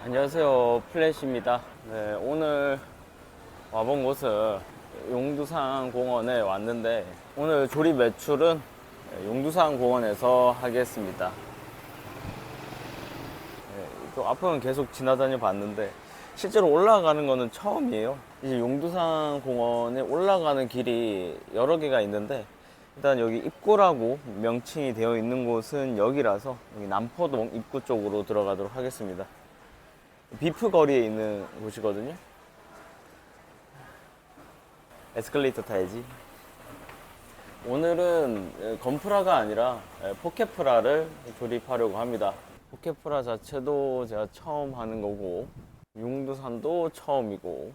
안녕하세요, 플래시입니다. 네, 오늘 와본 곳은 용두산 공원에 왔는데 오늘 조립 매출은 용두산 공원에서 하겠습니다. 네, 또 앞은 계속 지나다녀 봤는데 실제로 올라가는 거는 처음이에요. 이제 용두산 공원에 올라가는 길이 여러 개가 있는데 일단 여기 입구라고 명칭이 되어 있는 곳은 여기라서 여기 남포동 입구 쪽으로 들어가도록 하겠습니다. 비프 거리에 있는 곳이거든요. 에스컬레이터 타야지. 오늘은 건프라가 아니라 포켓프라를 조립하려고 합니다. 포켓프라 자체도 제가 처음 하는 거고 용두산도 처음이고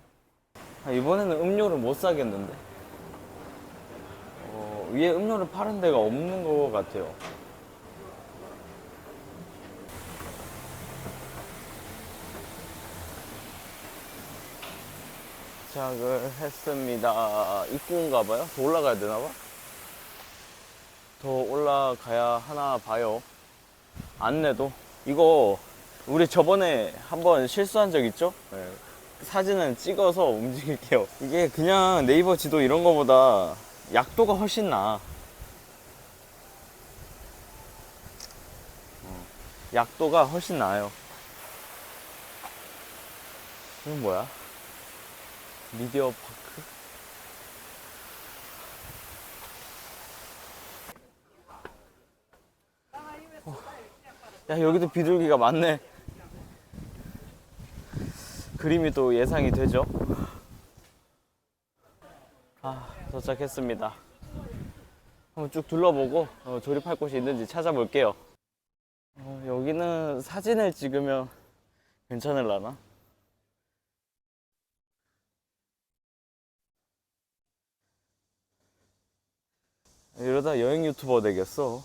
이번에는 음료를 못 사겠는데 위에 음료를 파는 데가 없는 것 같아요. 도착을 했습니다. 입구인가봐요? 더 올라가야 되나봐? 더 올라가야 하나 봐요. 안내도. 이거 우리 저번에 한번 실수한 적 있죠? 네. 사진을 찍어서 움직일게요. 이게 그냥 네이버 지도 이런 거보다 약도가 훨씬 나아. 약도가 훨씬 나아요. 이건 뭐야? 미디어 파크? 야, 여기도 비둘기가 많네. 그림이 또 예상이 되죠? 도착했습니다. 한번 쭉 둘러보고 조립할 곳이 있는지 찾아볼게요. 여기는 사진을 찍으면 괜찮을라나? 이러다 여행 유튜버 되겠어.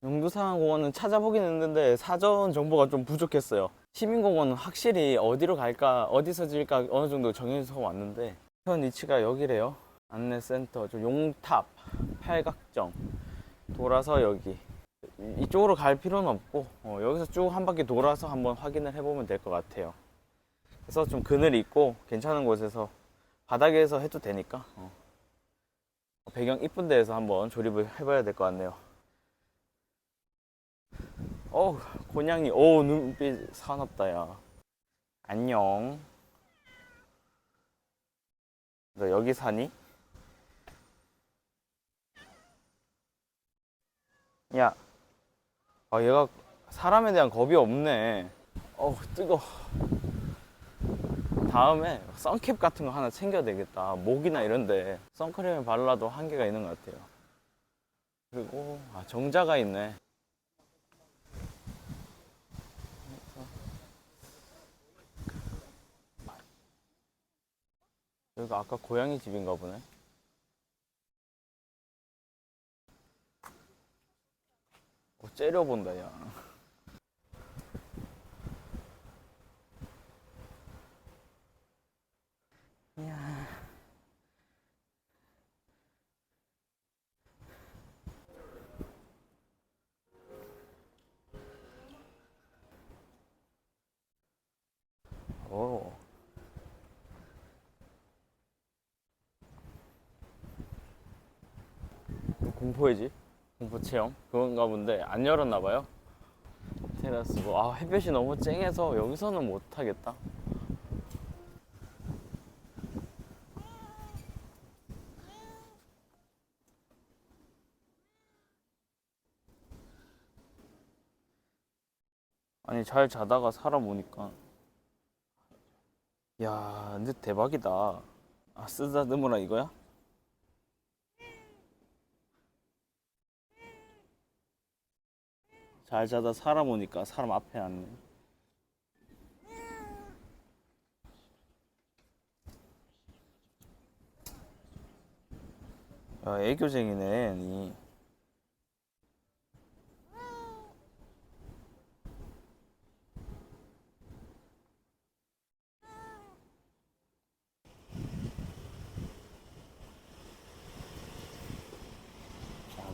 용두산공원은 찾아보긴 했는데 사전 정보가 좀 부족했어요. 시민공원은 확실히 어디로 갈까, 어디서 질까 어느 정도 정해서 왔는데 현 위치가 여기래요. 안내센터, 용탑, 팔각정 돌아서 여기. 이쪽으로 갈 필요는 없고 여기서 쭉 한 바퀴 돌아서 한번 확인을 해보면 될 것 같아요. 그래서 좀 그늘이 있고 괜찮은 곳에서 바닥에서 해도 되니까 배경 이쁜 데에서 한번 조립을 해봐야 될 것 같네요. 곤양이, 눈빛 사납다, 야. 안녕. 너 여기 사니? 야, 얘가 사람에 대한 겁이 없네. 뜨거. 다음에 선캡 같은 거 하나 챙겨야 되겠다. 목이나 이런데 선크림을 발라도 한계가 있는 것 같아요. 그리고 정자가 있네. 여기가 아까 고양이 집인가 보네. 째려본다, 야. 이야. 오. 공포의 집? 공포 체험? 그건가 본데 안 열었나 봐요. 테라스고 햇볕이 너무 쨍해서 여기서는 못 하겠다. 아니 잘 자다가 사람 오니까 야 근데 대박이다. 쓰다듬으라 이거야? 잘 자다 사람 오니까 사람 앞에 앉네. 야 애교쟁이네 니.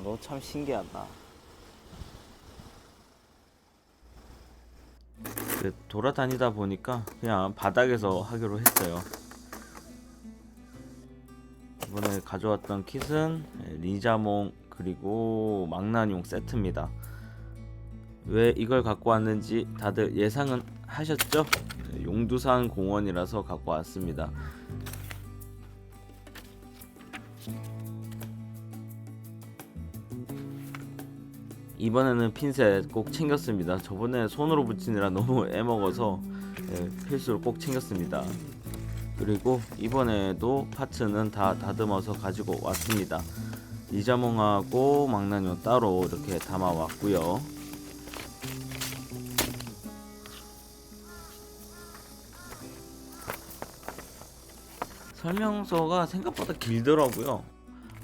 너 참 신기하다. 돌아다니다 보니까 그냥 바닥에서 하기로 했어요. 이번에 가져왔던 킷은 리자몽 그리고 망나뇽 세트입니다. 왜 이걸 갖고 왔는지 다들 예상은 하셨죠? 용두산 공원이라서 갖고 왔습니다. 이번에는 핀셋 꼭 챙겼습니다. 저번에 손으로 붙이느라 너무 애먹어서 필수로 꼭 챙겼습니다. 그리고 이번에도 파츠는 다 다듬어서 가지고 왔습니다. 리자몽하고 망나뇽 따로 이렇게 담아 왔고요. 설명서가 생각보다 길더라고요.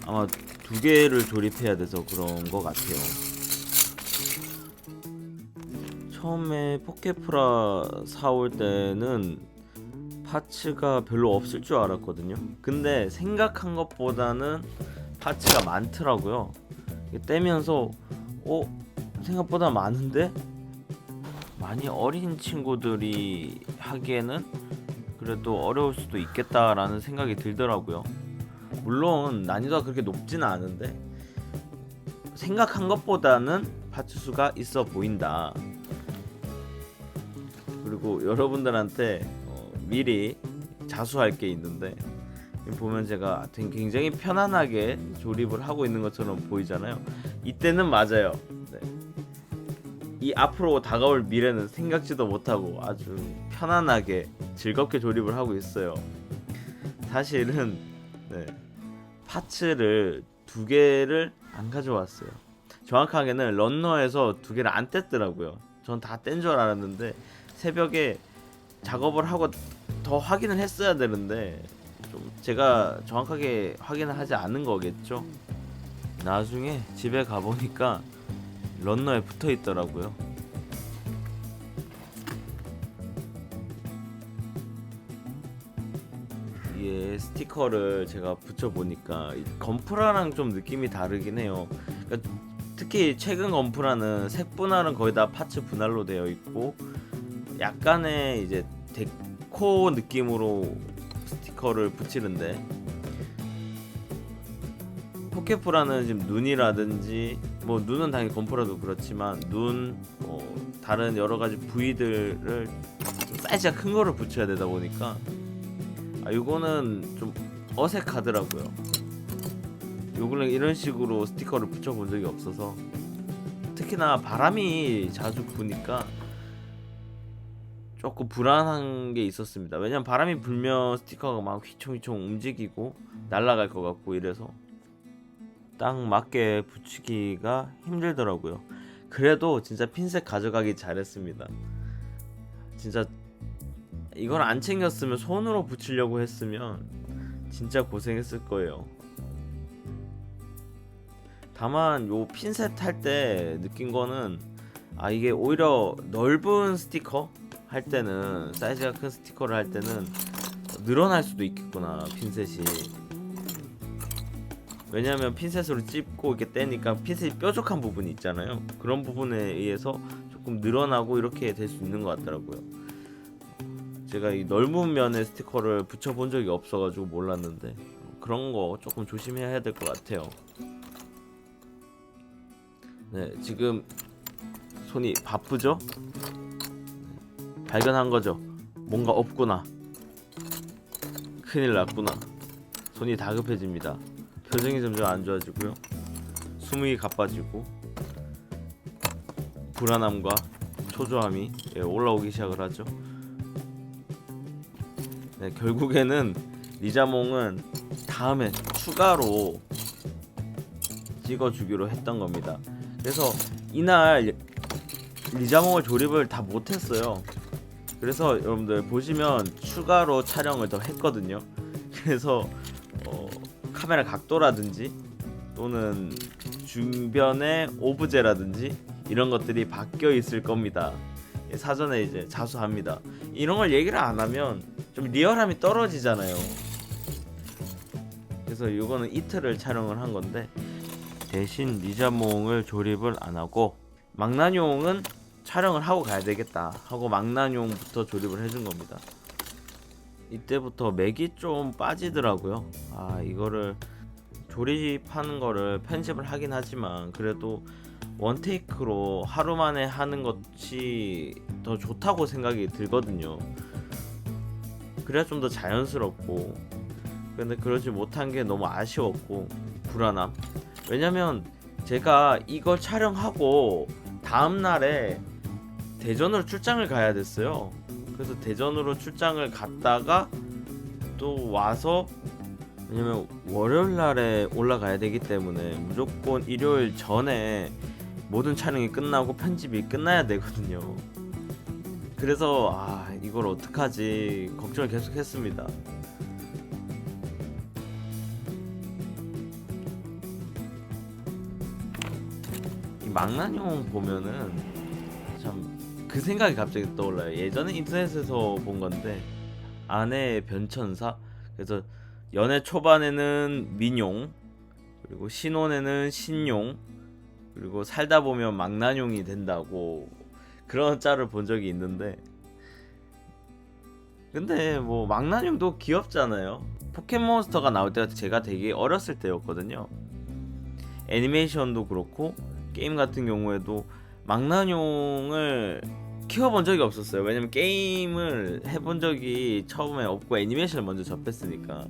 아마 두 개를 조립해야 돼서 그런 것 같아요. 처음에 포켓프라 사올 때는 파츠가 별로 없을 줄 알았거든요. 근데 생각한 것보다는 파츠가 많더라고요. 떼면서 생각보다 많은데? 많이 어린 친구들이 하기에는 그래도 어려울 수도 있겠다라는 생각이 들더라고요. 물론 난이도가 그렇게 높지는 않은데 생각한 것보다는 파츠 수가 있어 보인다. 그리고 여러분들한테 미리 자수할 게 있는데, 보면 제가 굉장히 편안하게 조립을 하고 있는 것처럼 보이잖아요. 이때는 맞아요. 네. 이 앞으로 다가올 미래는 생각지도 못하고 아주 편안하게 즐겁게 조립을 하고 있어요. 사실은 파츠를 두 개를 안 가져왔어요. 정확하게는 런너에서 두 개를 안 뗐더라고요. 전 다 뗀 줄 알았는데 새벽에 작업을 하고 더 확인을 했어야 되는데 좀 제가 정확하게 확인을 하지 않은 거겠죠. 나중에 집에 가보니까 런너에 붙어 있더라고요. 이게 스티커를 제가 붙여보니까 건프라랑 좀 느낌이 다르긴 해요. 그러니까 특히 최근 건프라는 색 분할은 거의 다 파츠 분할로 되어 있고 약간의 이제 데코 느낌으로 스티커를 붙이는데, 포켓프라는 지금 눈이라든지 뭐 눈은 당연히 건프라도 그렇지만 눈 다른 여러 가지 부위들을 사이즈가 큰 거를 붙여야 되다 보니까 요거는 좀 어색하더라고요. 요거는 이런 식으로 스티커를 붙여본 적이 없어서, 특히나 바람이 자주 부니까 조금 불안한 게 있었습니다. 왜냐면 바람이 불면 스티커가 막 휘청휘청 움직이고 날아갈 것 같고 이래서 딱 맞게 붙이기가 힘들더라고요. 그래도 진짜 핀셋 가져가기 잘했습니다. 진짜 이걸 안 챙겼으면 손으로 붙이려고 했으면 진짜 고생했을 거예요. 다만 요 핀셋 할 때 느낀 거는 이게 오히려 넓은 스티커 할 때는, 사이즈가 큰 스티커를 할 때는 늘어날 수도 있겠구나, 핀셋이. 왜냐면 핀셋으로 찝고 이렇게 떼니까 핀셋이 뾰족한 부분이 있잖아요. 그런 부분에 의해서 조금 늘어나고 이렇게 될 수 있는 것 같더라고요. 제가 이 넓은 면에 스티커를 붙여본 적이 없어가지고 몰랐는데 그런 거 조금 조심해야 될 것 같아요. 네, 지금 손이 바쁘죠? 발견한 거죠. 뭔가 없구나. 큰일 났구나. 손이 다급해집니다. 표정이 점점 안 좋아지고요. 숨이 가빠지고 불안함과 초조함이 올라오기 시작을 하죠. 네, 결국에는 리자몽은 다음에 추가로 찍어주기로 했던 겁니다. 그래서 이날 리자몽을 조립을 다 못했어요. 그래서 여러분들 보시면 추가로 촬영을 더 했거든요. 그래서 카메라 각도라든지 또는 주변의 오브제라든지 이런 것들이 바뀌어 있을 겁니다. 사전에 이제 자수합니다. 이런 걸 얘기를 안 하면 좀 리얼함이 떨어지잖아요. 그래서 이거는 이틀을 촬영을 한 건데, 대신 리자몽을 조립을 안 하고 망나뇽은 촬영을 하고 가야 되겠다 하고 망나뇽부터 조립을 해준 겁니다. 이때부터 맥이 좀 빠지더라고요. 이거를 조립하는 거를 편집을 하긴 하지만 그래도 원테이크로 하루 만에 하는 것이 더 좋다고 생각이 들거든요. 그래야 좀 더 자연스럽고, 근데 그러지 못한 게 너무 아쉬웠고 불안함. 왜냐면 제가 이걸 촬영하고 다음날에 대전으로 출장을 가야 됐어요. 그래서 대전으로 출장을 갔다가 또 와서, 왜냐면 월요일날에 올라가야 되기 때문에 무조건 일요일 전에 모든 촬영이 끝나고 편집이 끝나야 되거든요. 그래서 이걸 어떡하지 걱정을 계속 했습니다. 이 망나뇽 보면은 참 그 생각이 갑자기 떠올라요. 예전에 인터넷에서 본 건데 아내의 변천사. 그래서 연애 초반에는 민용, 그리고 신혼에는 신용, 그리고 살다 보면 망나뇽이 된다고 그런 짤을 본 적이 있는데, 근데 뭐 망나뇽도 귀엽잖아요. 포켓몬스터가 나올 때가 제가 되게 어렸을 때였거든요. 애니메이션도 그렇고 게임 같은 경우에도 망나뇽을 키워본 적이 없었어요. 왜냐면 게임을 해본 적이 처음에 없고 애니메이션을 먼저 접했으니까.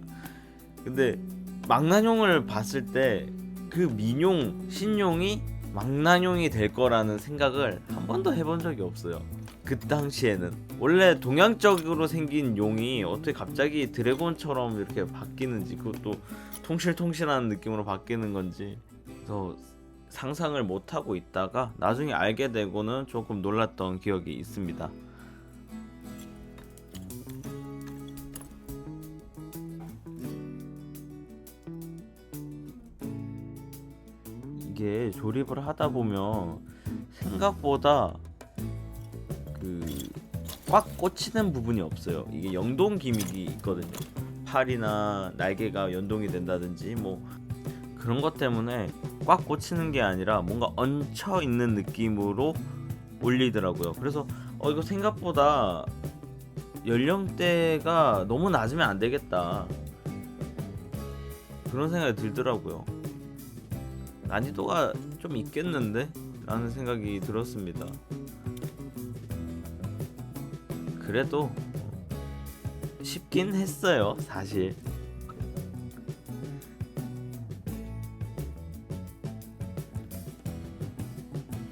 근데 망나뇽을 봤을 때 그 민용, 신용이 망나뇽이 될 거라는 생각을 한 번도 해본 적이 없어요. 그 당시에는 원래 동양적으로 생긴 용이 어떻게 갑자기 드래곤처럼 이렇게 바뀌는지, 그것도 통실통실한 느낌으로 바뀌는 건지 그래서 상상을 못하고 있다가 나중에 알게 되고는 조금 놀랐던 기억이 있습니다. 이게 조립을 하다 보면 생각보다 꽉 꽂히는 부분이 없어요. 이게 연동 기믹이 있거든요. 팔이나 날개가 연동이 된다든지 뭐 그런 것 때문에 꽉 꽂히는 게 아니라 뭔가 얹혀 있는 느낌으로 올리더라고요. 그래서 이거 생각보다 연령대가 너무 낮으면 안 되겠다 그런 생각이 들더라고요. 난이도가 좀 있겠는데? 라는 생각이 들었습니다. 그래도 쉽긴 했어요, 사실.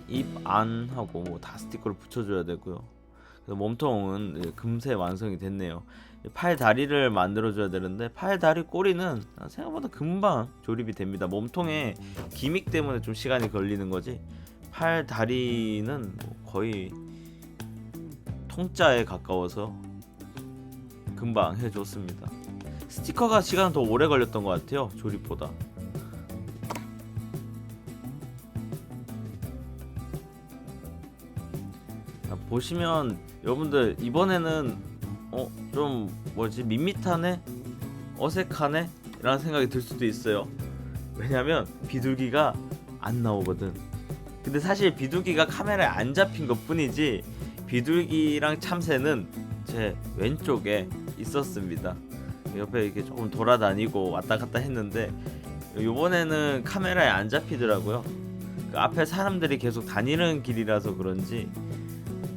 입 안하고 뭐 다 스티커를 붙여줘야 되고요. 그래서 몸통은 금세 완성이 됐네요. 팔 다리를 만들어줘야 되는데 팔 다리 꼬리는 생각보다 금방 조립이 됩니다. 몸통에 기믹 때문에 좀 시간이 걸리는 거지 팔 다리는 거의 통짜에 가까워서 금방 해줬습니다. 스티커가 시간 더 오래 걸렸던 것 같아요, 조립보다. 보시면 여러분들 이번에는 좀 밋밋하네? 어색하네? 라는 생각이 들 수도 있어요. 왜냐면 비둘기가 안 나오거든. 근데 사실 비둘기가 카메라에 안 잡힌 것 뿐이지 비둘기랑 참새는 제 왼쪽에 있었습니다. 옆에 이렇게 조금 돌아다니고 왔다 갔다 했는데 요번에는 카메라에 안 잡히더라고요. 그 앞에 사람들이 계속 다니는 길이라서 그런지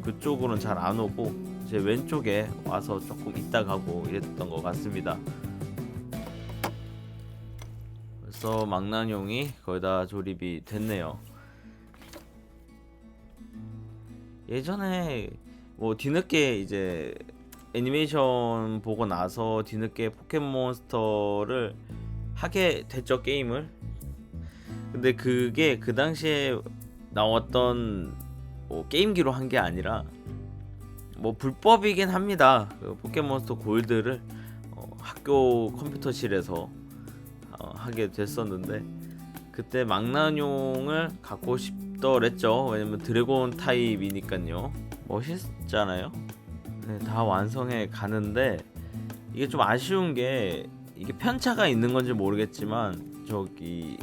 그쪽으로는 잘 안 오고 제 왼쪽에 와서 조금 있다 가고 이랬던 것 같습니다. 벌써 망나뇽이 거의 다 조립이 됐네요. 예전에 뭐 뒤늦게 이제 애니메이션 보고 나서 뒤늦게 포켓몬스터를 하게 됐죠, 게임을. 근데 그게 그 당시에 나왔던 게임기로 한 게 아니라 불법이긴 합니다. 그 포켓몬스터 골드를 학교 컴퓨터실에서 하게 됐었는데 그때 망나뇽을 갖고 싶더랬죠. 왜냐면 드래곤 타입이니까요. 멋있잖아요. 네, 다 완성해 가는데 이게 좀 아쉬운 게 이게 편차가 있는 건지 모르겠지만 저기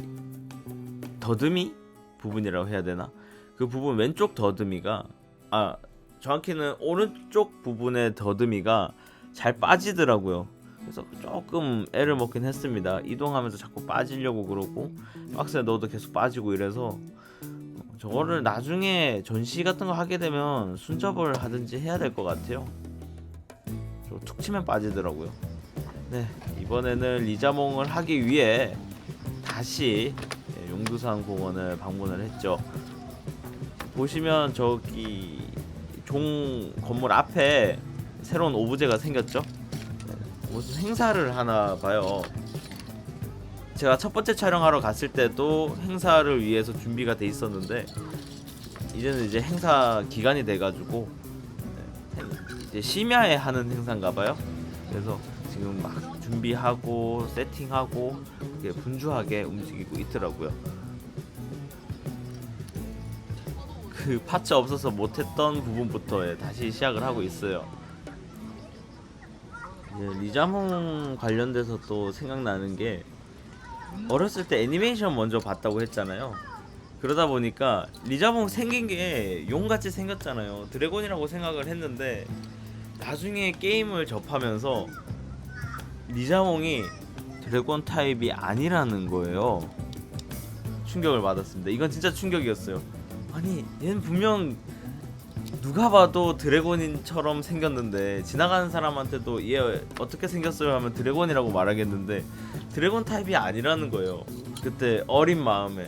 더듬이 부분이라고 해야 되나? 그 부분 왼쪽 더듬이가 정확히는 오른쪽 부분의 더듬이가 잘 빠지더라고요. 그래서 조금 애를 먹긴 했습니다. 이동하면서 자꾸 빠지려고 그러고 박스에 넣어도 계속 빠지고 이래서 저거를 나중에 전시 같은 거 하게 되면 순접을 하든지 해야 될 것 같아요. 툭 치면 빠지더라고요. 네, 이번에는 리자몽을 하기 위해 다시 용두산 공원을 방문을 했죠. 보시면 저기 종 건물 앞에 새로운 오브제가 생겼죠. 무슨 행사를 하나 봐요. 제가 첫 번째 촬영하러 갔을 때도 행사를 위해서 준비가 돼 있었는데 이제는 이제 행사 기간이 돼가지고 이제 심야에 하는 행사인가 봐요. 그래서 지금 막 준비하고 세팅하고 이렇게 분주하게 움직이고 있더라고요. 그 파츠 없어서 못했던 부분부터 다시 시작을 하고 있어요. 리자몽 관련돼서 또 생각나는 게 어렸을 때 애니메이션 먼저 봤다고 했잖아요. 그러다 보니까 리자몽 생긴 게 용같이 생겼잖아요. 드래곤이라고 생각을 했는데 나중에 게임을 접하면서 리자몽이 드래곤 타입이 아니라는 거예요. 충격을 받았습니다. 이건 진짜 충격이었어요. 아니 얘는 분명 누가 봐도 드래곤인처럼 생겼는데 지나가는 사람한테도 얘 어떻게 생겼어요 하면 드래곤이라고 말하겠는데 드래곤 타입이 아니라는 거예요. 그때 어린 마음에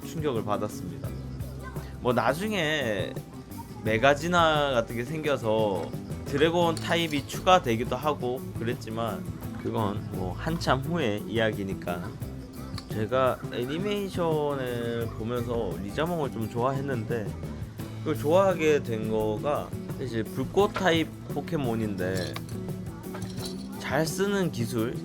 충격을 받았습니다. 뭐 나중에 메가지나 같은 게 생겨서 드래곤 타입이 추가되기도 하고 그랬지만 그건 뭐 한참 후의 이야기니까. 제가 애니메이션을 보면서 리자몽을 좀 좋아했는데 그걸 좋아하게 된 거가 사실 불꽃 타입 포켓몬인데 잘 쓰는 기술,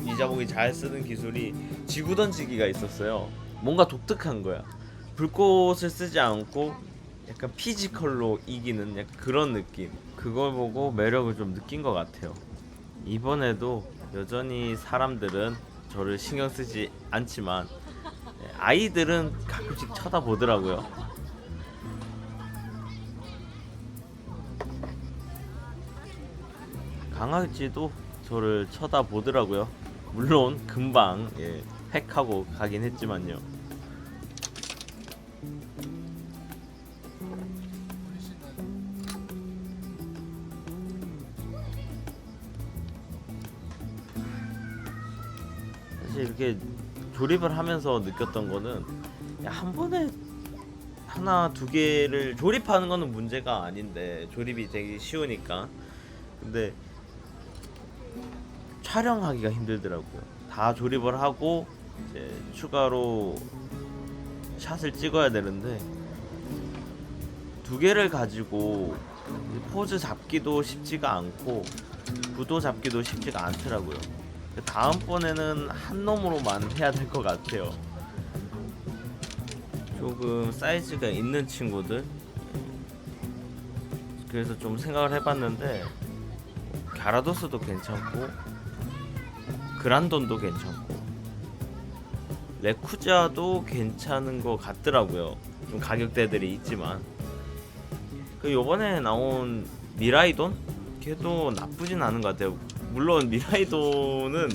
리자몽이 잘 쓰는 기술이 지구 던지기가 있었어요. 뭔가 독특한 거야. 불꽃을 쓰지 않고 약간 피지컬로 이기는 약간 그런 느낌. 그걸 보고 매력을 좀 느낀 것 같아요. 이번에도 여전히 사람들은 저를 신경 쓰지 않지만 아이들은 가끔씩 쳐다보더라고요. 강아지도 저를 쳐다보더라고요. 물론 금방 팩하고 가긴 했지만요. 사실 이렇게 조립을 하면서 느꼈던 거는 한 번에 하나 두 개를 조립하는 거는 문제가 아닌데 조립이 되게 쉬우니까. 근데 촬영하기가 힘들더라고요. 다 조립을 하고 이제 추가로 샷을 찍어야 되는데 두 개를 가지고 포즈 잡기도 쉽지가 않고 구도 잡기도 쉽지가 않더라고요. 다음번에는 한 놈으로만 해야 될 것 같아요. 조금 사이즈가 있는 친구들, 그래서 좀 생각을 해봤는데 갸라도스도 괜찮고 그란돈도 괜찮고 레쿠자도 괜찮은 것 같더라고요. 좀 가격대들이 있지만 그 요번에 나온 미라이돈? 걔도 나쁘진 않은 것 같아요. 물론 미라이돈은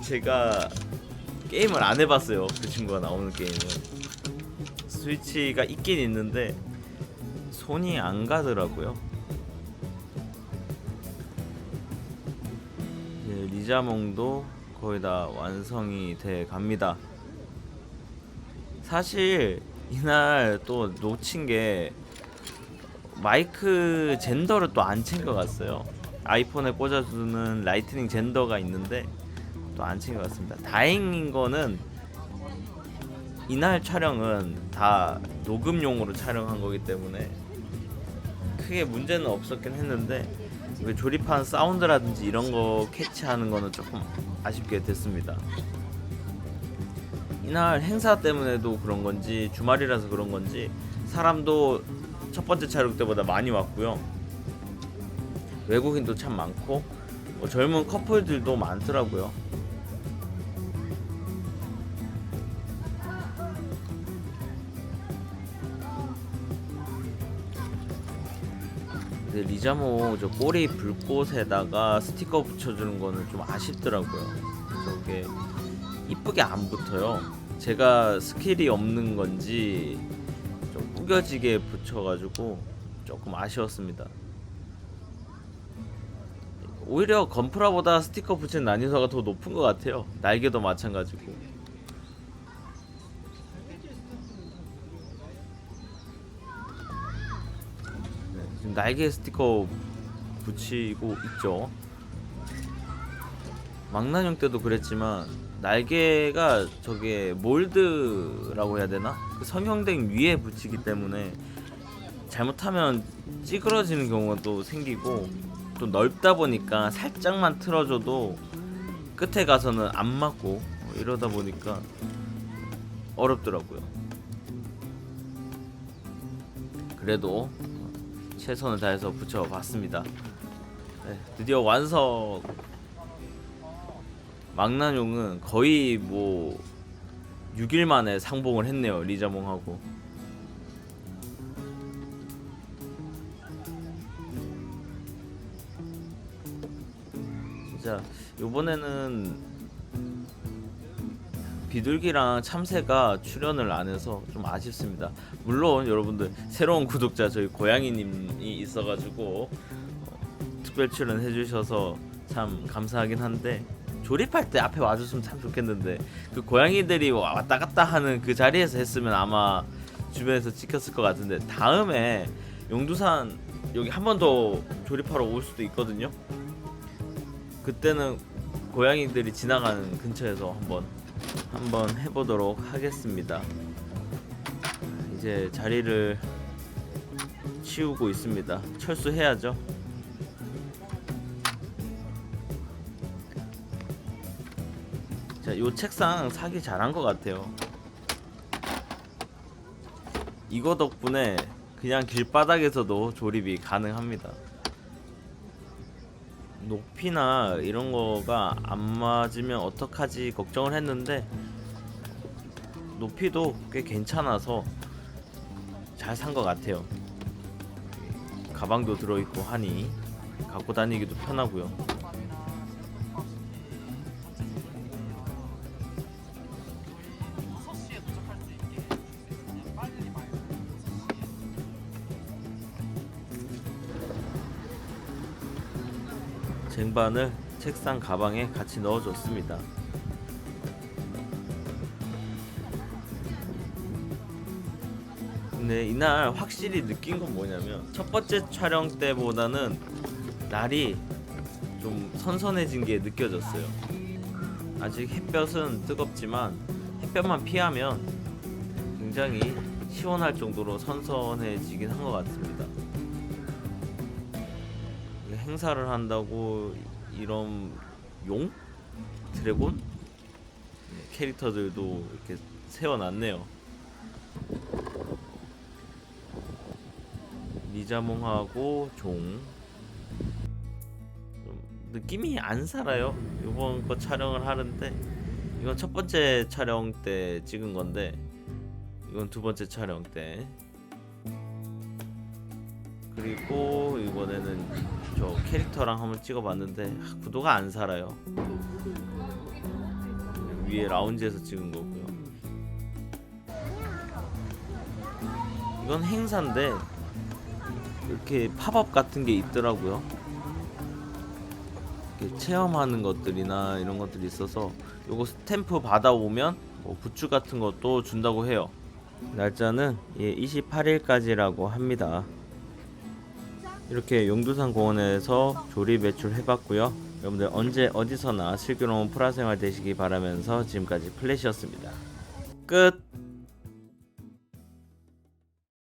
제가 게임을 안 해봤어요. 그 친구가 나오는 게임은 스위치가 있긴 있는데 손이 안 가더라고요. 리자몽도 거의 다 완성이 돼 갑니다. 사실 이날 또 놓친 게 마이크 젠더를 또 안 챙겨갔어요. 아이폰에 꽂아주는 라이트닝 젠더가 있는데 또 안 챙겨갔습니다. 다행인 거는 이날 촬영은 다 녹음용으로 촬영한 거기 때문에 크게 문제는 없었긴 했는데 조립한 사운드라든지 이런 거 캐치하는 거는 조금 아쉽게 됐습니다. 이날 행사 때문에도 그런 건지 주말이라서 그런 건지 사람도 첫 번째 촬영 때보다 많이 왔고요. 외국인도 참 많고 젊은 커플들도 많더라고요. 근데 리자몽 저 꼬리 불꽃에다가 스티커 붙여주는 거는 좀 아쉽더라고요. 저게 이쁘게 안 붙어요. 제가 스킬이 없는 건지 좀 구겨지게 붙여가지고 조금 아쉬웠습니다. 오히려 건프라보다 스티커 붙인 난이도가 더 높은 것 같아요. 날개도 마찬가지고. 네, 지금 날개 스티커 붙이고 있죠. 망나뇽 때도 그랬지만 날개가 저게 몰드라고 해야 되나? 그 성형댕 위에 붙이기 때문에 잘못하면 찌그러지는 경우가 또 생기고, 또 넓다 보니까 살짝만 틀어줘도 끝에 가서는 안 맞고 이러다 보니까 어렵더라고요. 그래도 최선을 다해서 붙여봤습니다. 네, 드디어 완성. 망나뇽은 거의 뭐 6일 만에 상봉을 했네요. 리자몽하고. 진짜 요번에는 비둘기랑 참새가 출연을 안 해서 좀 아쉽습니다. 물론 여러분들 새로운 구독자 저희 고양이님이 있어가지고 특별 출연해 주셔서 참 감사하긴 한데, 조립할 때 앞에 와줬으면 참 좋겠는데 그 고양이들이 왔다 갔다 하는 그 자리에서 했으면 아마 주변에서 찍혔을 것 같은데, 다음에 용두산 여기 한 번 더 조립하러 올 수도 있거든요. 그때는 고양이들이 지나가는 근처에서 한번 해보도록 하겠습니다. 이제 자리를 치우고 있습니다. 철수해야죠. 자, 요 책상 사기 잘한 것 같아요. 이거 덕분에 그냥 길바닥에서도 조립이 가능합니다. 높이나 이런 거가 안 맞으면 어떡하지 걱정을 했는데 높이도 꽤 괜찮아서 잘 산 것 같아요. 가방도 들어있고 하니 갖고 다니기도 편하고요. 쟁반을 책상 가방에 같이 넣어줬습니다. 근데 이날 확실히 느낀 건 뭐냐면, 첫 번째 촬영 때보다는 날이 좀 선선해진 게 느껴졌어요. 아직 햇볕은 뜨겁지만 햇볕만 피하면 굉장히 시원할 정도로 선선해지긴 한 것 같습니다. 행사를 한다고 이런 용? 드래곤? 캐릭터들도 이렇게 세워놨네요. 리자몽하고 종. 좀 느낌이 안 살아요. 이번 거 촬영을 하는데, 이건 첫 번째 촬영 때 찍은 건데 이건 두 번째 촬영 때. 그리고 이번에는 저 캐릭터랑 한번 찍어봤는데 구도가 안 살아요. 위에 라운지에서 찍은 거고요. 이건 행사인데 이렇게 팝업 같은 게 있더라고요. 이렇게 체험하는 것들이나 이런 것들이 있어서 요거 스탬프 받아오면 뭐 굿즈 같은 것도 준다고 해요. 날짜는 28일까지라고 합니다. 이렇게 용두산 공원에서 조립 외출 해봤고요. 여러분들 언제 어디서나 슬기로운 프라생활 되시기 바라면서 지금까지 플래시였습니다. 끝!